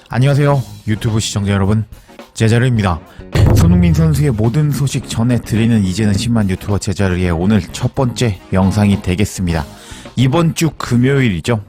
안녕하세요 유튜브 시청자 여러분, 제자르입니다. 손흥민 선수의 모든 소식 전해드리는 이제는 10만 유튜버 제자르의 오늘 첫 번째 영상이 되겠습니다. 이번 주 금요일이죠.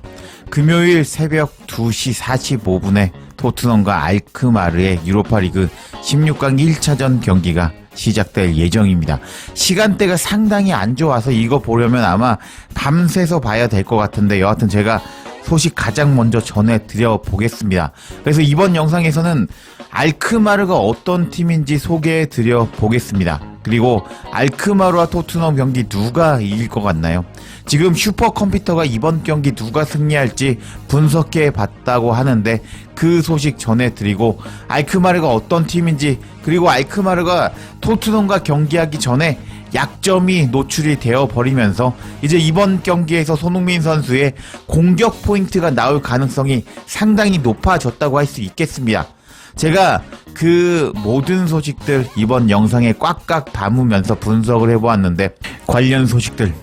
금요일 새벽 2시 45분에 토트넘과 알크마르의 유로파리그 16강 1차전 경기가 시작될 예정입니다. 시간대가 상당히 안 좋아서 이거 보려면 아마 밤새서 봐야 될 것 같은데, 여하튼 제가 소식 가장 먼저 전해드려 보겠습니다. 그래서 이번 영상에서는 알크마르가 어떤 팀인지 소개해드려 보겠습니다. 그리고 알크마르와 토트넘 경기 누가 이길 것 같나요? 지금 슈퍼컴퓨터가 이번 경기 누가 승리할지 분석해 봤다고 하는데 그 소식 전해드리고, 알크마르가 어떤 팀인지, 그리고 알크마르가 토트넘과 경기하기 전에 약점이 노출이 되어 버리면서 이제 이번 경기에서 손흥민 선수의 공격 포인트가 나올 가능성이 상당히 높아졌다고 할 수 있겠습니다. 제가 그 모든 소식들 이번 영상에 꽉꽉 담으면서 분석을 해보았는데, 관련 소식들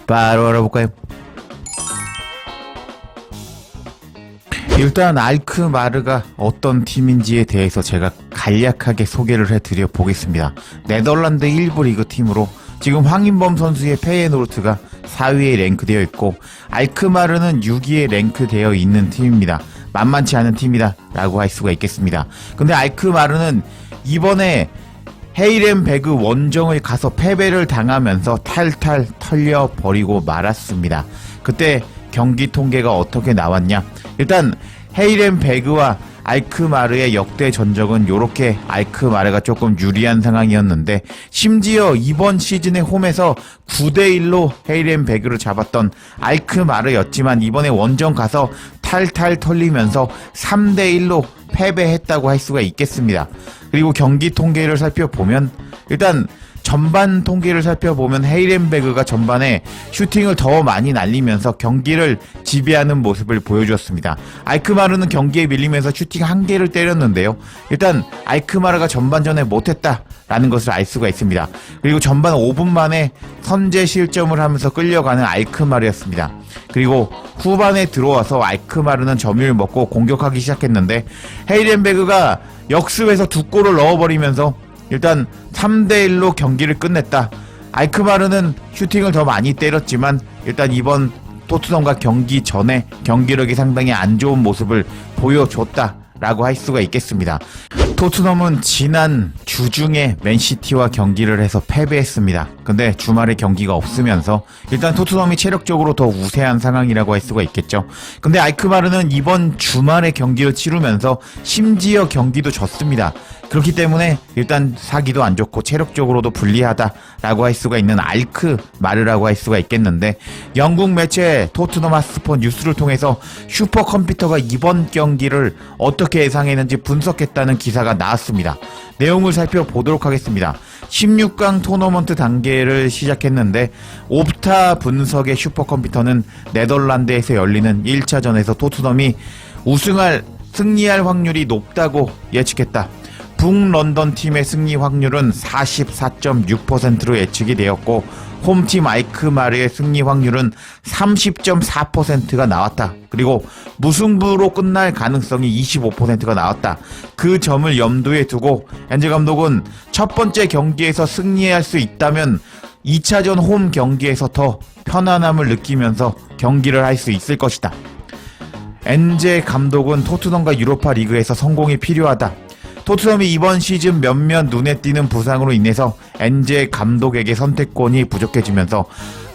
바로 알아볼까요? 일단 알크마르가 어떤 팀인지에 대해서 제가 간략하게 소개를 해드려 보겠습니다. 네덜란드 1부 리그 팀으로 지금 황인범 선수의 페예노르트가 4위에 랭크되어 있고, 알크마르는 6위에 랭크되어 있는 팀입니다. 만만치 않은 팀이다 라고 할 수가 있겠습니다. 근데 알크마르는 이번에 헤이렌베그 원정을 가서 패배를 당하면서 탈탈 털려버리고 말았습니다. 그때 경기 통계가 어떻게 나왔냐? 일단 헤이렌베그와 알크마르의 역대 전적은 요렇게 알크마르가 조금 유리한 상황이었는데, 심지어 이번 시즌의 홈에서 9대1로 헤이렌베그를 잡았던 알크마르였지만 이번에 원정 가서 탈탈 털리면서 3대1로 패배했다고 할 수가 있겠습니다. 그리고 경기 통계를 살펴보면, 일단 전반 통계를 살펴보면 헤이렌베그가 전반에 슈팅을 더 많이 날리면서 경기를 지배하는 모습을 보여주었습니다. 알크마르는 경기에 밀리면서 슈팅 1개를 때렸는데요. 일단 알크마르가 전반전에 못했다라는 것을 알 수가 있습니다. 그리고 전반 5분 만에 선제 실점을 하면서 끌려가는 알크마르였습니다. 그리고 후반에 들어와서 알크마르는 점유를 먹고 공격하기 시작했는데, 헤이렌베그가 역습에서 2골을 넣어버리면서 일단 3대1로 경기를 끝냈다. 알크마르는 슈팅을 더 많이 때렸지만 일단 이번 토트넘과 경기 전에 경기력이 상당히 안 좋은 모습을 보여줬다 라고 할 수가 있겠습니다. 토트넘은 지난 주중에 맨시티와 경기를 해서 패배했습니다. 근데 주말에 경기가 없으면서 일단 토트넘이 체력적으로 더 우세한 상황이라고 할 수가 있겠죠. 근데 알크마르는 이번 주말에 경기를 치르면서 심지어 경기도 졌습니다. 그렇기 때문에 일단 사기도 안 좋고 체력적으로도 불리하다라고 할 수가 있는 알크마르라고 할 수가 있겠는데, 영국 매체 토트넘 핫스퍼 뉴스를 통해서 슈퍼컴퓨터가 이번 경기를 어떻게 예상했는지 분석했다는 기사가 나왔습니다. 내용을 살펴보도록 하겠습니다. 16강 토너먼트 단계를 시작했는데, 옵타 분석의 슈퍼컴퓨터는 네덜란드에서 열리는 1차전에서 토트넘이 승리할 확률이 높다고 예측했다. 북런던 팀의 승리 확률은 44.6%로 예측이 되었고, 홈팀 알크마르의 승리 확률은 30.4%가 나왔다. 그리고 무승부로 끝날 가능성이 25%가 나왔다. 그 점을 염두에 두고 엔제 감독은 첫 번째 경기에서 승리할 수 있다면 2차전 홈 경기에서 더 편안함을 느끼면서 경기를 할 수 있을 것이다. 엔제 감독은 토트넘과 유로파 리그에서 성공이 필요하다. 토트넘이 이번 시즌 몇몇 눈에 띄는 부상으로 인해서 엔제 감독에게 선택권이 부족해지면서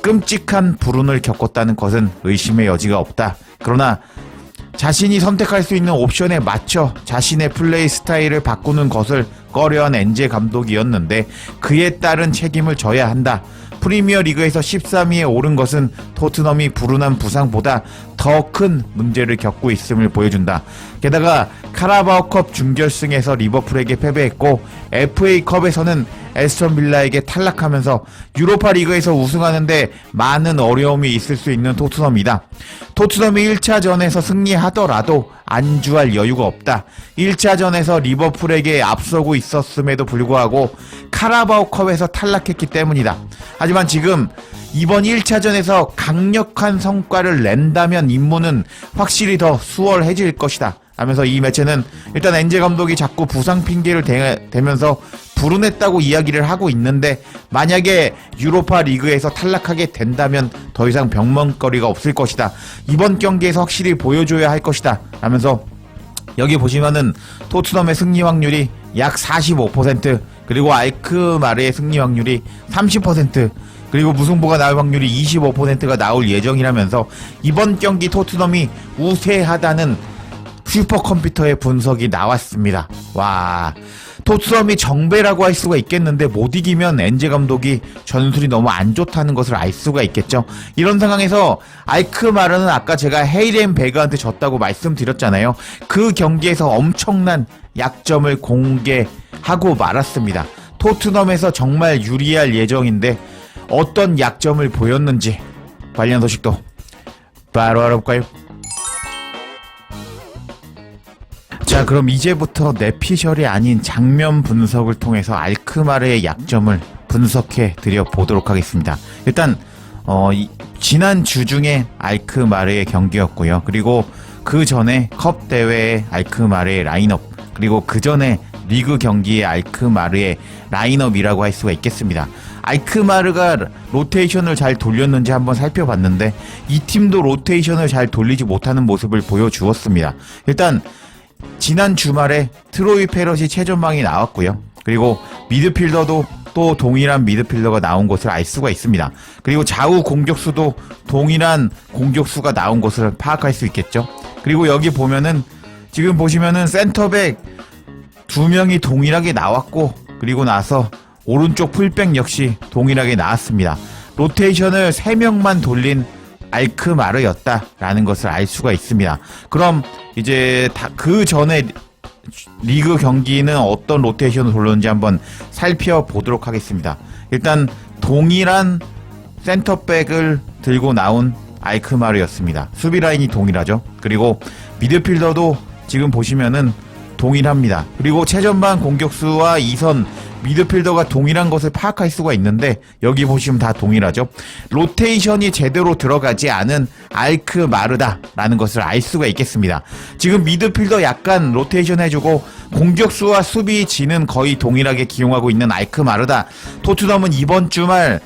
끔찍한 불운을 겪었다는 것은 의심의 여지가 없다. 그러나 자신이 선택할 수 있는 옵션에 맞춰 자신의 플레이 스타일을 바꾸는 것을 꺼려한 엔제 감독이었는데, 그에 따른 책임을 져야 한다. 프리미어 리그에서 13위에 오른 것은 토트넘이 불운한 부상보다 더 큰 문제를 겪고 있음을 보여준다. 게다가 카라바오컵 준결승에서 리버풀에게 패배했고, FA컵에서는 에스턴 빌라에게 탈락하면서 유로파 리그에서 우승하는데 많은 어려움이 있을 수 있는 토트넘이다. 토트넘이 1차전에서 승리하더라도 안주할 여유가 없다. 1차전에서 리버풀에게 앞서고 있었음에도 불구하고 카라바오컵에서 탈락했기 때문이다. 하지만 지금 이번 1차전에서 강력한 성과를 낸다면 임무는 확실히 더 수월해질 것이다 하면서 이 매체는 일단 엔제 감독이 자꾸 부상 핑계를 대면서 불운했다고 이야기를 하고 있는데, 만약에 유로파 리그에서 탈락하게 된다면 더 이상 병멍거리가 없을 것이다. 이번 경기에서 확실히 보여줘야 할 것이다. 하면서 여기 보시면은 토트넘의 승리 확률이 약 45%, 그리고 알크마르의 승리 확률이 30%, 그리고 무승부가 나올 확률이 25%가 나올 예정이라면서 이번 경기 토트넘이 우세하다는 슈퍼컴퓨터의 분석이 나왔습니다. 와, 토트넘이 정배라고 할 수가 있겠는데 못 이기면 엔제 감독이 전술이 너무 안 좋다는 것을 알 수가 있겠죠. 이런 상황에서 알크마르는 아까 제가 헤이렘 베그한테 졌다고 말씀드렸잖아요. 그 경기에서 엄청난 약점을 공개하고 말았습니다. 토트넘에서 정말 유리할 예정인데 어떤 약점을 보였는지 관련 소식도 바로 알아볼까요? 자, 그럼 이제부터 내피셜이 아닌 장면 분석을 통해서 알크마르의 약점을 분석해 드려 보도록 하겠습니다. 일단 지난 주 중에 알크마르의 경기였고요. 그리고 그 전에 컵 대회의 알크마르의 라인업, 그리고 그 전에 리그 경기의 알크마르의 라인업이라고 할 수가 있겠습니다. 알크마르가 로테이션을 잘 돌렸는지 한번 살펴봤는데 이 팀도 로테이션을 잘 돌리지 못하는 모습을 보여주었습니다. 일단 지난 주말에 트로이 페럿이 최전방이 나왔고요. 그리고 미드필더도 또 동일한 미드필더가 나온 것을 알 수가 있습니다. 그리고 좌우 공격수도 동일한 공격수가 나온 것을 파악할 수 있겠죠. 그리고 여기 보면은 지금 보시면은 센터백 2명이 동일하게 나왔고, 그리고 나서 오른쪽 풀백 역시 동일하게 나왔습니다. 로테이션을 3명만 돌린 알크마르였다라는 것을 알 수가 있습니다. 그럼 이제 그 전에 리그 경기는 어떤 로테이션을 돌렸는지 한번 살펴보도록 하겠습니다. 일단 동일한 센터백을 들고 나온 알크마르였습니다. 수비 라인이 동일하죠. 그리고 미드필더도 지금 보시면은 동일합니다. 그리고 최전방 공격수와 2선 미드필더가 동일한 것을 파악할 수가 있는데 여기 보시면 다 동일하죠. 로테이션이 제대로 들어가지 않은 알크마르다라는 것을 알 수가 있겠습니다. 지금 미드필더 약간 로테이션 해주고 공격수와 수비진은 거의 동일하게 기용하고 있는 알크마르다. 토트넘은 이번 주말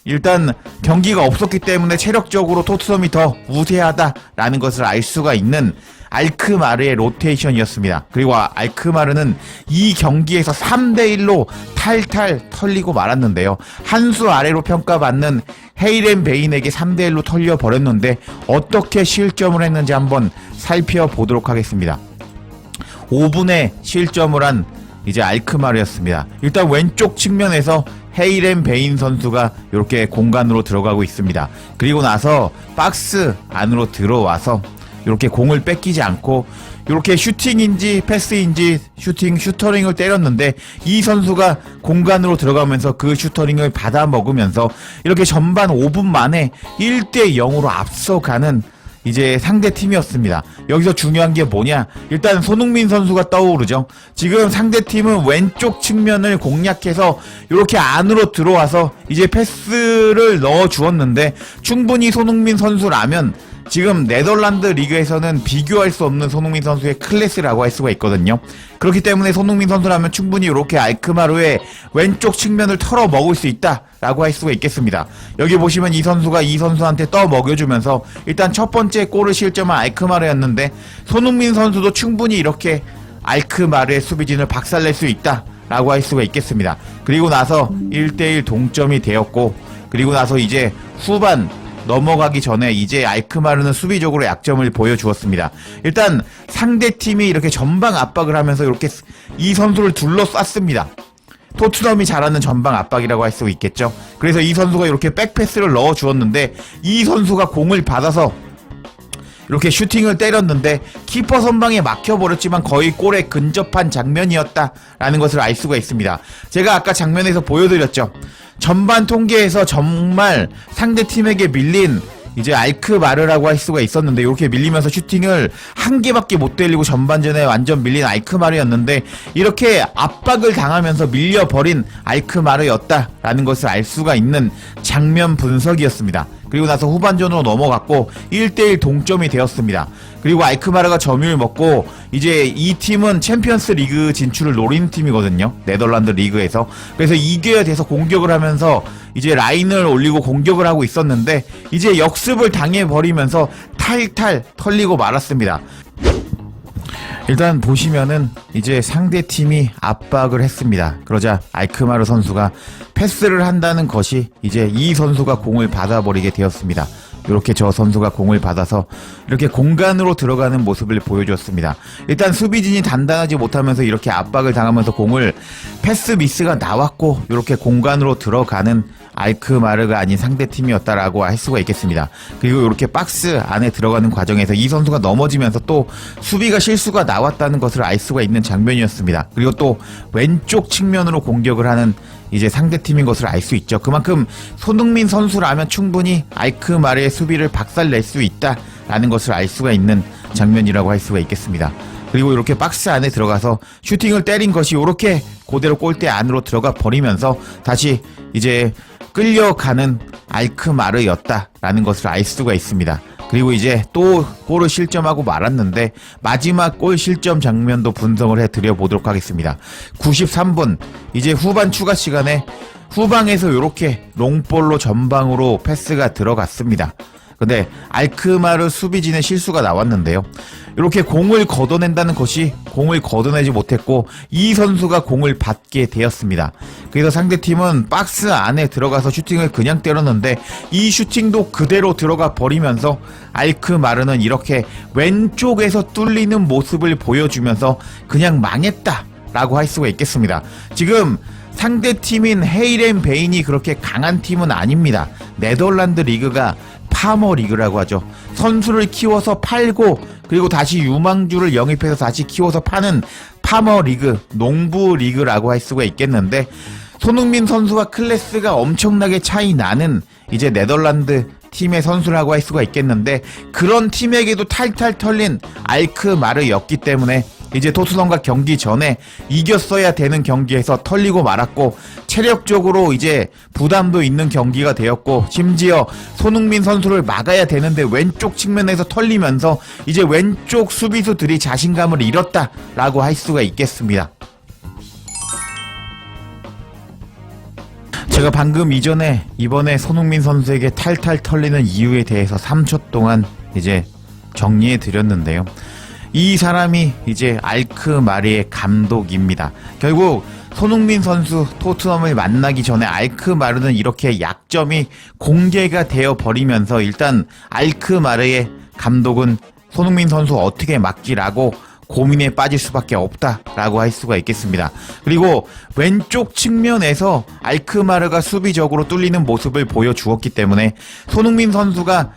일단 경기가 없었기 때문에 체력적으로 토트넘이 더 우세하다라는 것을 알 수가 있는 알크마르의 로테이션이었습니다. 그리고 알크마르는 이 경기에서 3대1로 탈탈 털리고 말았는데요. 한 수 아래로 평가받는 헤이렘 베인에게 3대1로 털려버렸는데 어떻게 실점을 했는지 한번 살펴보도록 하겠습니다. 5분에 실점을 한 이제 알크마르였습니다. 일단 왼쪽 측면에서 헤이렘 베인 선수가 이렇게 공간으로 들어가고 있습니다. 그리고 나서 박스 안으로 들어와서 이렇게 공을 뺏기지 않고 이렇게 슈팅인지 패스인지 슈터링을 때렸는데 이 선수가 공간으로 들어가면서 그 슈터링을 받아 먹으면서 이렇게 전반 5분 만에 1대 0으로 앞서가는 이제 상대팀이었습니다. 여기서 중요한 게 뭐냐, 일단 손흥민 선수가 떠오르죠. 지금 상대팀은 왼쪽 측면을 공략해서 이렇게 안으로 들어와서 이제 패스를 넣어 주었는데 충분히 손흥민 선수라면 지금 네덜란드 리그에서는 비교할 수 없는 손흥민 선수의 클래스라고 할 수가 있거든요. 그렇기 때문에 손흥민 선수라면 충분히 이렇게 알크마르의 왼쪽 측면을 털어 먹을 수 있다라고 할 수가 있겠습니다. 여기 보시면 이 선수가 이 선수한테 떠 먹여주면서 일단 첫 번째 골을 실점한 알크마르였는데 손흥민 선수도 충분히 이렇게 알크마르의 수비진을 박살낼 수 있다라고 할 수가 있겠습니다. 그리고 나서 1대1 동점이 되었고, 그리고 나서 이제 후반 넘어가기 전에 이제 알크마르는 수비적으로 약점을 보여주었습니다. 일단 상대팀이 이렇게 전방 압박을 하면서 이렇게 이 선수를 둘러쌌습니다. 토트넘이 잘하는 전방 압박이라고 할 수 있겠죠. 그래서 이 선수가 이렇게 백패스를 넣어주었는데 이 선수가 공을 받아서 이렇게 슈팅을 때렸는데 키퍼 선방에 막혀버렸지만 거의 골에 근접한 장면이었다라는 것을 알 수가 있습니다. 제가 아까 장면에서 보여드렸죠. 전반 통계에서 정말 상대팀에게 밀린 이제 알크마르라고 할 수가 있었는데 이렇게 밀리면서 슈팅을 한 개밖에 못 때리고 전반전에 완전 밀린 알크마르였는데 이렇게 압박을 당하면서 밀려버린 알크마르였다라는 것을 알 수가 있는 장면 분석이었습니다. 그리고 나서 후반전으로 넘어갔고 1대1 동점이 되었습니다. 그리고 알크마르가 점유를 먹고 이제 이 팀은 챔피언스 리그 진출을 노리는 팀이거든요. 네덜란드 리그에서. 그래서 이겨야 돼서 공격을 하면서 이제 라인을 올리고 공격을 하고 있었는데 이제 역습을 당해버리면서 탈탈 털리고 말았습니다. 일단 보시면은 이제 상대팀이 압박을 했습니다. 그러자 알크마르 선수가 패스를 한다는 것이 이제 이 선수가 공을 받아버리게 되었습니다. 이렇게 저 선수가 공을 받아서 이렇게 공간으로 들어가는 모습을 보여줬습니다. 일단 수비진이 단단하지 못하면서 이렇게 압박을 당하면서 공을 패스 미스가 나왔고 이렇게 공간으로 들어가는 알크마르가 아닌 상대팀이었다라고 할 수가 있겠습니다. 그리고 이렇게 박스 안에 들어가는 과정에서 이 선수가 넘어지면서 또 수비가 실수가 나왔다는 것을 알 수가 있는 장면이었습니다. 그리고 또 왼쪽 측면으로 공격을 하는 이제 상대팀인 것을 알 수 있죠. 그만큼 손흥민 선수라면 충분히 알크마르의 수비를 박살낼 수 있다라는 것을 알 수가 있는 장면이라고 할 수가 있겠습니다. 그리고 이렇게 박스 안에 들어가서 슈팅을 때린 것이 이렇게 그대로 골대 안으로 들어가 버리면서 다시 이제 끌려가는 알크마르였다라는 것을 알 수가 있습니다. 그리고 이제 또 골을 실점하고 말았는데 마지막 골 실점 장면도 분석을 해드려 보도록 하겠습니다. 93분 이제 후반 추가 시간에 후방에서 이렇게 롱볼로 전방으로 패스가 들어갔습니다. 근데 알크마르 수비진의 실수가 나왔는데요. 이렇게 공을 걷어낸다는 것이 공을 걷어내지 못했고 이 선수가 공을 받게 되었습니다. 그래서 상대팀은 박스 안에 들어가서 슈팅을 그냥 때렸는데 이 슈팅도 그대로 들어가 버리면서 알크마르는 이렇게 왼쪽에서 뚫리는 모습을 보여주면서 그냥 망했다라고 할 수가 있겠습니다. 지금 상대팀인 헤이렌 베인이 그렇게 강한 팀은 아닙니다. 네덜란드 리그가 파머 리그라고 하죠. 선수를 키워서 팔고 그리고 다시 유망주를 영입해서 다시 키워서 파는 파머 리그, 농부 리그라고 할 수가 있겠는데 손흥민 선수와 클래스가 엄청나게 차이 나는 이제 네덜란드 팀의 선수라고 할 수가 있겠는데 그런 팀에게도 탈탈 털린 알크마르였기 때문에 이제 토트넘과 경기 전에 이겼어야 되는 경기에서 털리고 말았고 체력적으로 이제 부담도 있는 경기가 되었고 심지어 손흥민 선수를 막아야 되는데 왼쪽 측면에서 털리면서 이제 왼쪽 수비수들이 자신감을 잃었다라고 할 수가 있겠습니다. 제가 방금 이번에 손흥민 선수에게 탈탈 털리는 이유에 대해서 3초 동안 이제 정리해 드렸는데요. 이 사람이 이제 알크마르의 감독입니다. 결국 손흥민 선수 토트넘을 만나기 전에 알크마르는 이렇게 약점이 공개가 되어 버리면서 일단 알크마르의 감독은 손흥민 선수 어떻게 막기라고 고민에 빠질 수밖에 없다라고 할 수가 있겠습니다. 그리고 왼쪽 측면에서 알크마르가 수비적으로 뚫리는 모습을 보여주었기 때문에 손흥민 선수가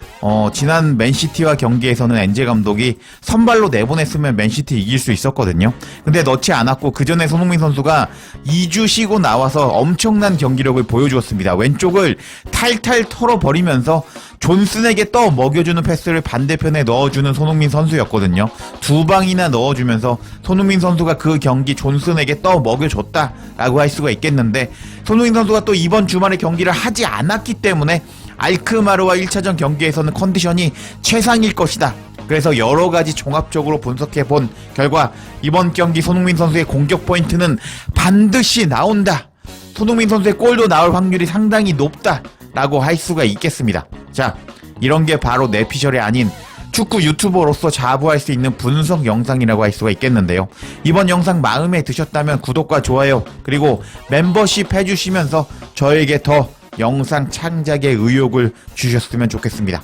지난 맨시티와 경기에서는 엔제 감독이 선발로 내보냈으면 맨시티 이길 수 있었거든요. 근데 넣지 않았고 그 전에 손흥민 선수가 2주 쉬고 나와서 엄청난 경기력을 보여주었습니다. 왼쪽을 탈탈 털어버리면서 존슨에게 떠 먹여주는 패스를 반대편에 넣어주는 손흥민 선수였거든요. 2방이나 넣어주면서 손흥민 선수가 그 경기 존슨에게 떠 먹여줬다라고 할 수가 있겠는데 손흥민 선수가 또 이번 주말에 경기를 하지 않았기 때문에 알크마르와 1차전 경기에서는 컨디션이 최상일 것이다. 그래서 여러가지 종합적으로 분석해본 결과 이번 경기 손흥민 선수의 공격 포인트는 반드시 나온다. 손흥민 선수의 골도 나올 확률이 상당히 높다 라고 할 수가 있겠습니다. 자, 이런 게 바로 내피셜이 아닌 축구 유튜버로서 자부할 수 있는 분석 영상이라고 할 수가 있겠는데요. 이번 영상 마음에 드셨다면 구독과 좋아요 그리고 멤버십 해주시면서 저에게 더 영상 창작의 의욕을 주셨으면 좋겠습니다.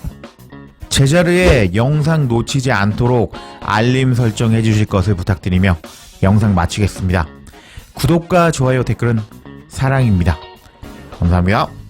제자리에 영상 놓치지 않도록 알림 설정 해주실 것을 부탁드리며 영상 마치겠습니다. 구독과 좋아요 댓글은 사랑입니다. 감사합니다.